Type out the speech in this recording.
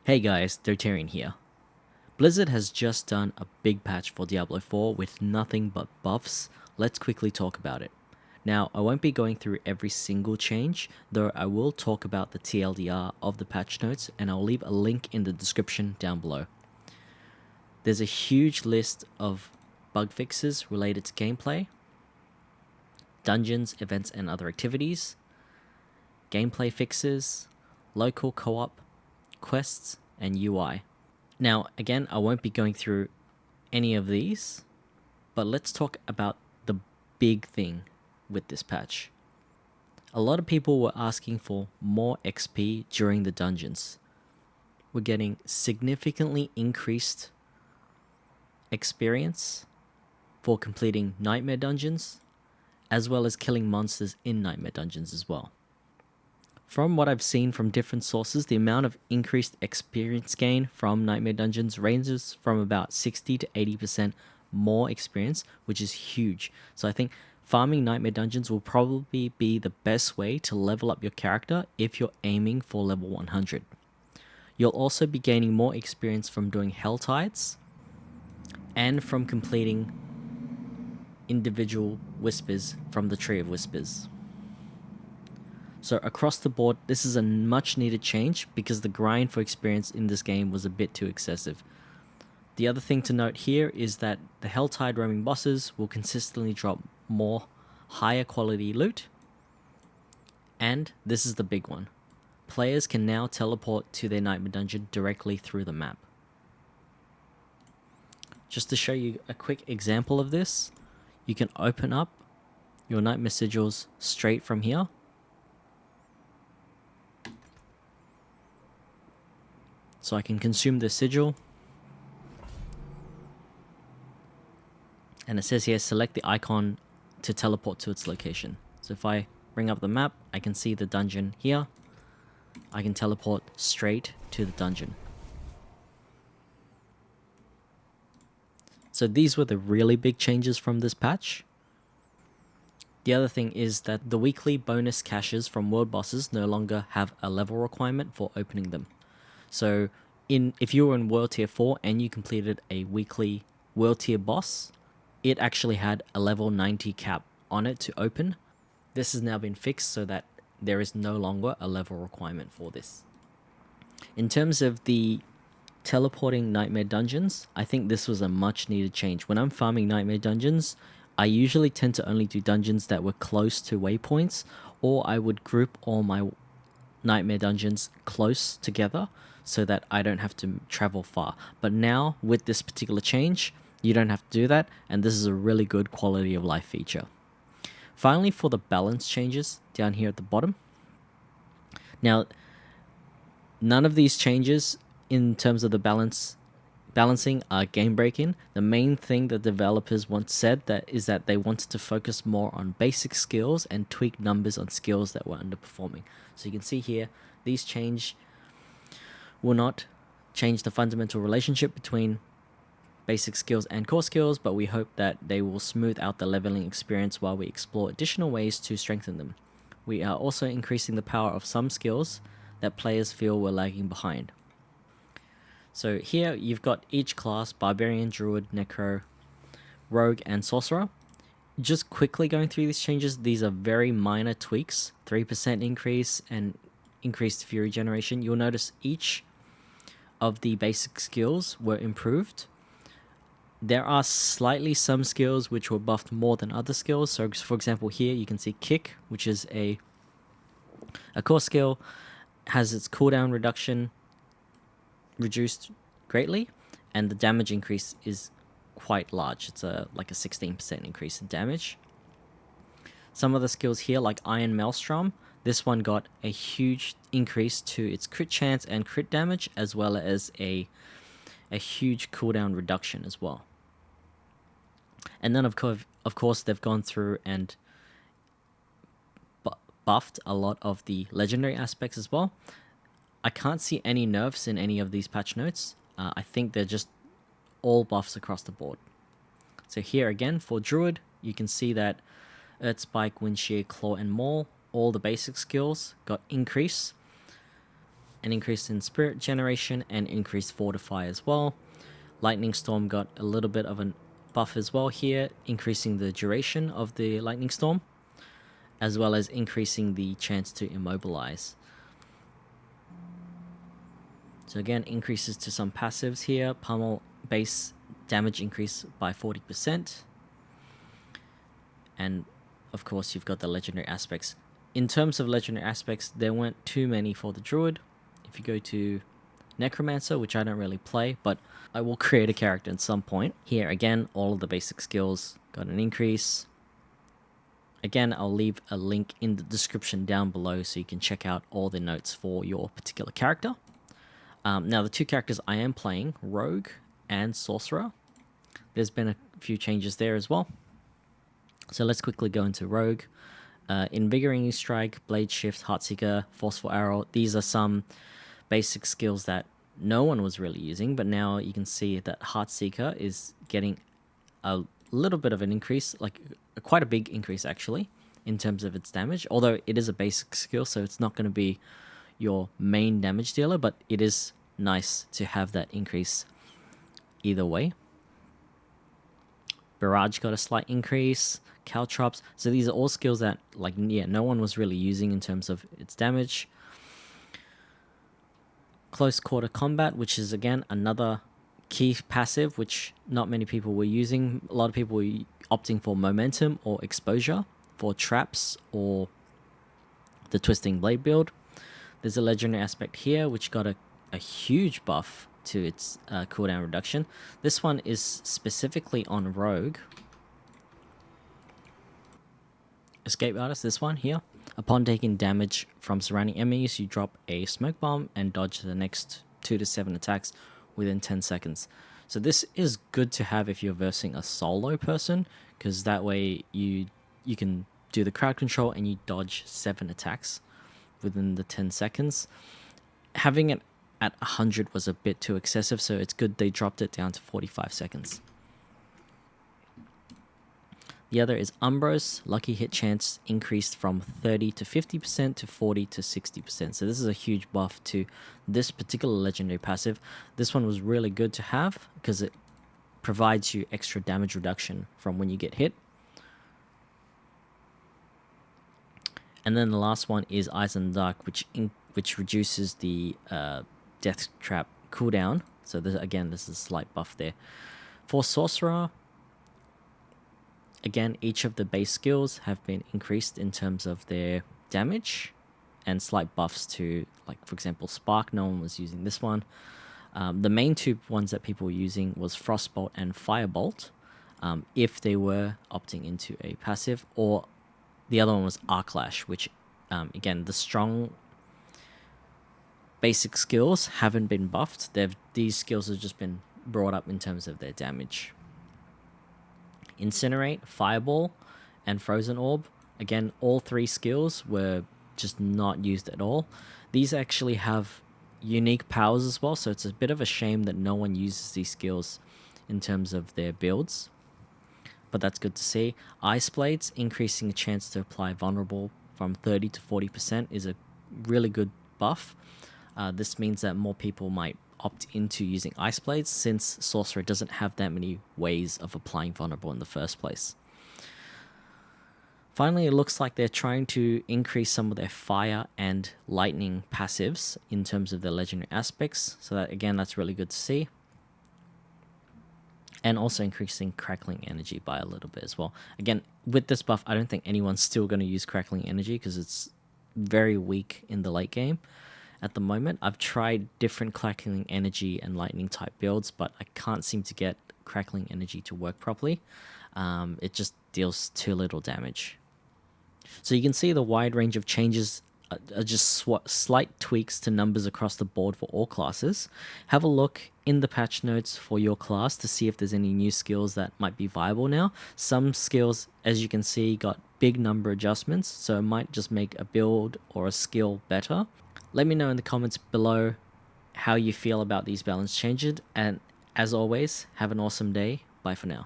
Hey guys, Dotarian here. Blizzard has just done a big patch for Diablo 4 with nothing but buffs. Let's quickly talk about it. Now, I won't be going through every single change, though I will talk about the TLDR of the patch notes, and I'll leave a link in the description down below. There's a huge list of bug fixes related to gameplay, dungeons, events, and other activities, gameplay fixes, local co-op, quests, and UI. Now, again, I won't be going through any of these, but let's talk about the big thing with this patch. A lot of people were asking for more XP during the dungeons. We're getting significantly increased experience for completing nightmare dungeons, as well as killing monsters in nightmare dungeons as well. From what I've seen from different sources, the amount of increased experience gain from Nightmare Dungeons ranges from about 60 to 80% more experience, which is huge. So I think farming Nightmare Dungeons will probably be the best way to level up your character if you're aiming for level 100. You'll also be gaining more experience from doing Hell Tides and from completing individual Whispers from the Tree of Whispers. So across the board, this is a much needed change because the grind for experience in this game was a bit too excessive. The other thing to note here is that the Helltide roaming bosses will consistently drop more higher quality loot. And this is the big one. Players can now teleport to their Nightmare Dungeon directly through the map. Just to show you a quick example of this, you can open up your Nightmare Sigils straight from here. So I can consume the sigil. And it says here, select the icon to teleport to its location. So if I bring up the map, I can see the dungeon here. I can teleport straight to the dungeon. So these were the really big changes from this patch. The other thing is that the weekly bonus caches from world bosses no longer have a level requirement for opening them. So if you were in World Tier 4 and you completed a weekly World Tier boss, it actually had a level 90 cap on it to open. This has now been fixed so that there is no longer a level requirement for this. In terms of the teleporting Nightmare Dungeons, I think this was a much needed change. When I'm farming Nightmare Dungeons, I usually tend to only do dungeons that were close to waypoints, or I would group all my Nightmare Dungeons close together so that I don't have to travel far. But now, with this particular change, you don't have to do that, and this is a really good quality of life feature. Finally, for the balance changes down here at the bottom. Now, none of these changes in terms of the balancing are game breaking. The main thing that developers once said is that they wanted to focus more on basic skills and tweak numbers on skills that were underperforming. So you can see here, these will not change the fundamental relationship between basic skills and core skills, but we hope that they will smooth out the leveling experience while we explore additional ways to strengthen them. We are also increasing the power of some skills that players feel were lagging behind. So here you've got each class: Barbarian, Druid, Necro, Rogue, and Sorcerer. Just quickly going through these changes, these are very minor tweaks. 3% increase and increased Fury generation. You'll notice each of the basic skills were improved. There are slightly some skills which were buffed more than other skills. So for example here you can see Kick, which is a core skill, has its cooldown reduction reduced greatly, and the damage increase is quite large. It's like a 16% increase in damage. Some of the skills here, like Iron Maelstrom, this one got a huge increase to its crit chance and crit damage, as well as a huge cooldown reduction as well. And then of course they've gone through and buffed a lot of the legendary aspects as well. I can't see any nerfs in any of these patch notes. I think they're just all buffs across the board. So here again, for Druid, you can see that Earth Spike, Wind Shear, Claw, and Maul, all the basic skills got increase. an increase in spirit generation, and increased fortify as well. Lightning storm got a little bit of a buff as well here, increasing the duration of the lightning storm, as well as increasing the chance to immobilize. So again, increases to some passives here. Pummel base damage increase by 40%. And of course, you've got the legendary aspects. In terms of legendary aspects, there weren't too many for the druid. If you go to Necromancer, which I don't really play, but I will create a character at some point. Here again, all of the basic skills got an increase. Again, I'll leave a link in the description down below so you can check out all the notes for your particular character. Now, the two characters I am playing, Rogue and Sorcerer, there's been a few changes there as well. So let's quickly go into Rogue. Invigorating Strike, Blade Shift, Heartseeker, Forceful Arrow. These are some basic skills that no one was really using, but now you can see that Heartseeker is getting a little bit of an increase, like quite a big increase actually, in terms of its damage. Although it is a basic skill, so it's not going to be your main damage dealer, but it is nice to have that increase either way. Barrage got a slight increase. Caltrops. So these are all skills that, like, yeah, no one was really using in terms of its damage. Close quarter combat, which is again another key passive which not many people were using. A lot of people were opting for momentum or exposure for traps or the twisting blade build. There's a legendary aspect here which got a huge buff to its cooldown reduction. This one is specifically on Rogue. Escape Artist, this one here. Upon taking damage from surrounding enemies, you drop a smoke bomb and dodge the next 2 to 7 attacks within 10 seconds. So this is good to have if you're versing a solo person, because that way you can do the crowd control and you dodge 7 attacks within the 10 seconds. Having it at 100 was a bit too excessive, so it's good they dropped it down to 45 seconds. The other is Umbros. Lucky hit chance increased from 30 to 50% to 40 to 60%. So this is a huge buff to this particular legendary passive. This one was really good to have because it provides you extra damage reduction from when you get hit. And then the last one is Eyes in the Dark, which reduces the death trap cooldown. So this, again, this is a slight buff there. For Sorcerer, again, each of the base skills have been increased in terms of their damage and slight buffs to, like, for example, Spark. No one was using this one. The main two ones that people were using was Frostbolt and Firebolt, if they were opting into a passive, or the other one was Arclash, which, again, the strong basic skills haven't been buffed. These skills have just been brought up in terms of their damage. Incinerate, Fireball, and Frozen Orb. Again, all three skills were just not used at all. These actually have unique powers as well, so it's a bit of a shame that no one uses these skills in terms of their builds. But that's good to see. Ice Blades, increasing the chance to apply Vulnerable from 30 to 40% is a really good buff. This means that more people might opt into using Ice Blades, since Sorcerer doesn't have that many ways of applying Vulnerable in the first place. Finally, it looks like they're trying to increase some of their fire and lightning passives in terms of their legendary aspects. So that, again, that's really good to see. And also increasing crackling energy by a little bit as well. Again, with this buff, I don't think anyone's still going to use crackling energy because it's very weak in the late game. At the moment, I've tried different crackling energy and lightning type builds, but I can't seem to get crackling energy to work properly. It just deals too little damage. So you can see the wide range of changes are just slight tweaks to numbers across the board for all classes. Have a look in the patch notes for your class to see if there's any new skills that might be viable now. Some skills, as you can see, got big number adjustments, so it might just make a build or a skill better. Let me know in the comments below how you feel about these balance changes, and as always, have an awesome day. Bye for now.